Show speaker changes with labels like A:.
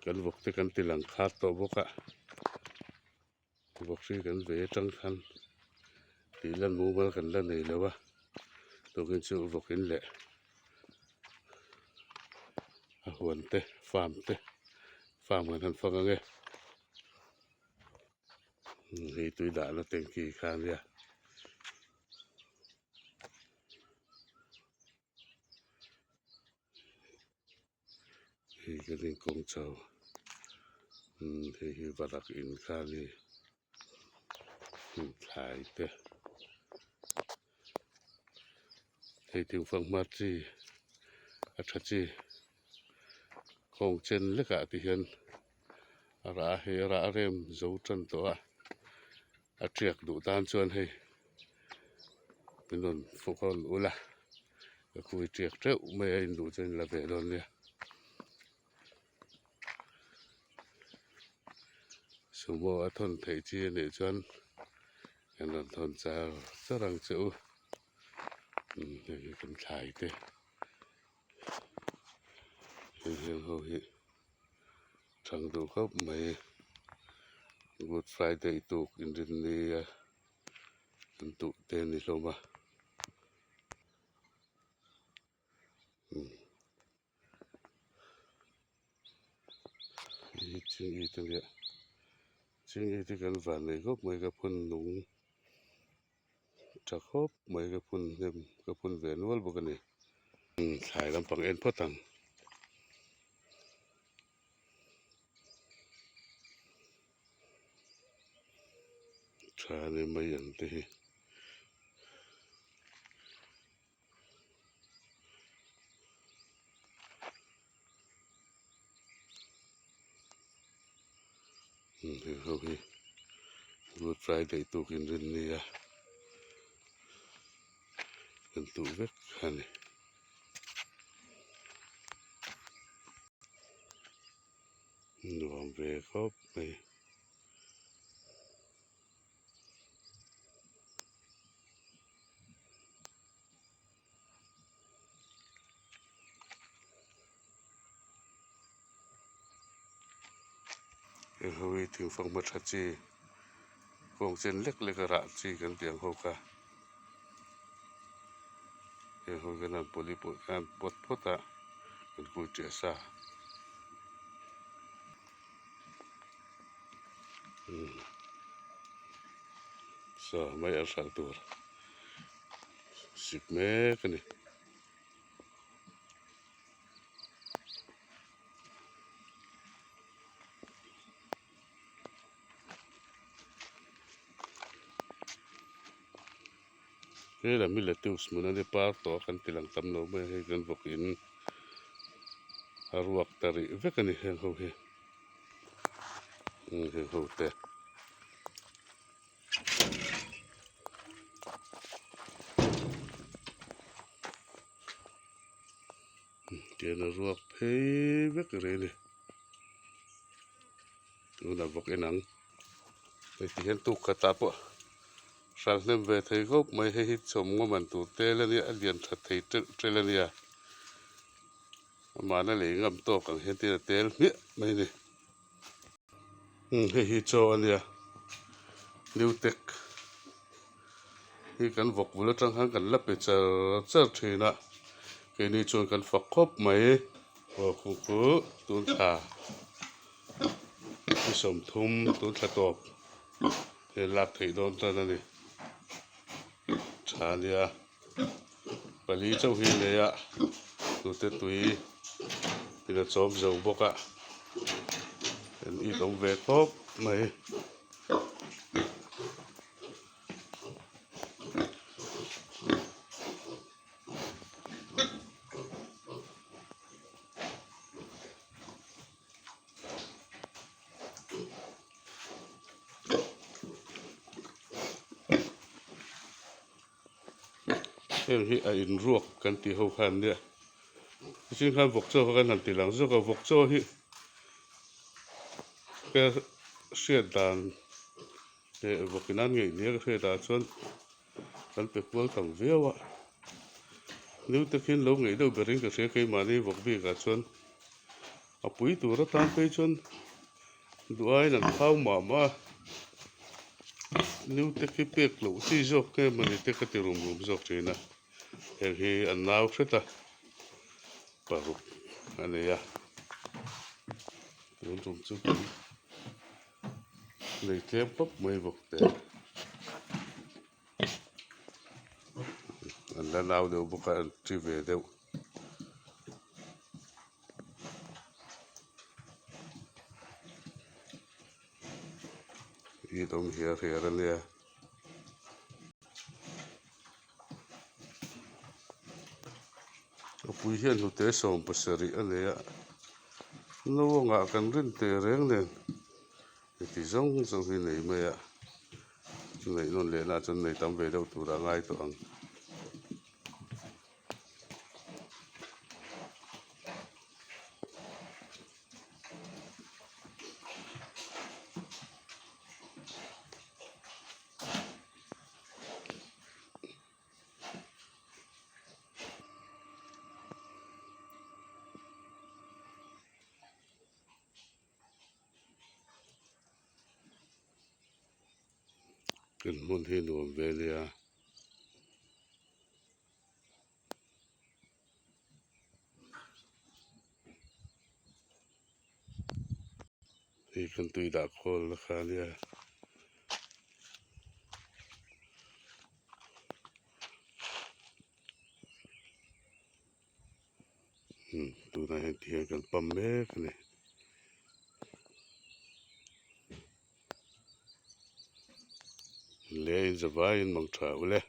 A: กันบกที่กันตีหลังคาตัวบกอะบกที่กันเวจังคันตีลันมูมากันลันนี่แล้ววะตัวกันชูบกกินแหละหวนเตะฟาร์มกันทันฟังไงให้ตุยด่าแล้วเต็งกี่ครั้งเนี่ยให้กันเองกงเจ้าให้บารักอินข้านี่ขายเตะให้ถึงฟังมาจีอัจฉริของเจนเล็กอะที่เห็นราเฮราเรมจูจันตัวอาเจียกดูตามชวนให้เป็นนนฟุกคนอุละก็คุยเจียกเจ้าไม่ให้ดูจนละเวลนเนี่ยสมมติว่าทนไทยจีนเนี่ยจนกันนนทนเจ้าสรังจูนี่เป็นขายเต้เห็นเขาเห็นทางดูเขาไม่ Good Friday ตุกอินเดียตุกเตนิโลมาจริงอีตัวเนี้ยจริงอีที่กันฝันเลยก็ไม่กับพุ่นหนุ่งจะครบไม่กับพุ่นเดิมกับพุ่นเวนวัลบุกันนี่ขายลำปังเอ็นพ่อตังชาเนี่ยไม่ยันตีเขาพี่ Good Friday ตุกินเรนเนี่ยเป็นตุเวกฮันนี่รวมเวกครบไปเขาไปถึงฝั่งมัชจีกองเส้นเล็กเล็กระจีกันเตียงเขาค่ะเขากันนั่นปลิปุกันปดพุทธะกันกุเจสาไม่อาศัยตัว10 เมตรนี่นี่แหละมิเลติวส์มันได้ปาร์ต่อกันที่หลังตำโนไม่ให้กันพวกอินฮารุกตารีเวกันนี่เห็นเขาเห็นเขาเตะเจนรวกเพย์เวกเรนี่ตัวนับพวกอินังไปที่เห็นตุกกระตับวะสังเนมเวทีก็ไม่ให้ฮิตชมว่ามันตัวเตลเนี่ยเรียนทัดไทยเตลเนี่ยมานั่นเลยงำโตกันเห็นที่เตลเนี่ยไม่เนี่ยให้ฮิตโชว์เนี่ยนิวเทคที่กันวกบุลจังหังกันลับไปเจอทีนะแค่นี้ชวนกันฝักครบไหมว่าคู่ตุนขาที่สมทุมตุนขาตบเห็นลับไทยโดนตอนนั้นนี่ชาเลียปลีเจ้าหินเลยอะตัวเตตุยที่เราชอบเจ้าบกอะเห็นอีกองเวกครบไหมเรื่องที่อินรวกกันที่เขาคันเนี่ยซึ่งคันวกโจ้กันหันตีหลังโจ้กับวกโจ้ที่ก็เสียดานเดี๋ยววกนั้นไงเนี่ยก็เสียดานส่วนกันไปพวกต่างเวียวะนิ้วตะขินลงไงเดี๋ยวเบริงก็เสียใครมานี่วกบีกับส่วน a pui tu ra tan pe chon duai nan phau ma ma niu te ki pek lo ti jok ke mani te ka ti rum jok chena he an nau kheta paru ane ya rum chu le ke pop mai bok te an la nau de boka ti ve de I dom here le o pui hian hu te som pasari ane ya no nga kan rin te reng nen ti zong hi nei me ya nei non le na chon nei tam ve do tu ra ngai to ang kan mon hi no velia hi kan tui da khol la khalia tu na he ti kan pam me ne le in zavai in mang tha ule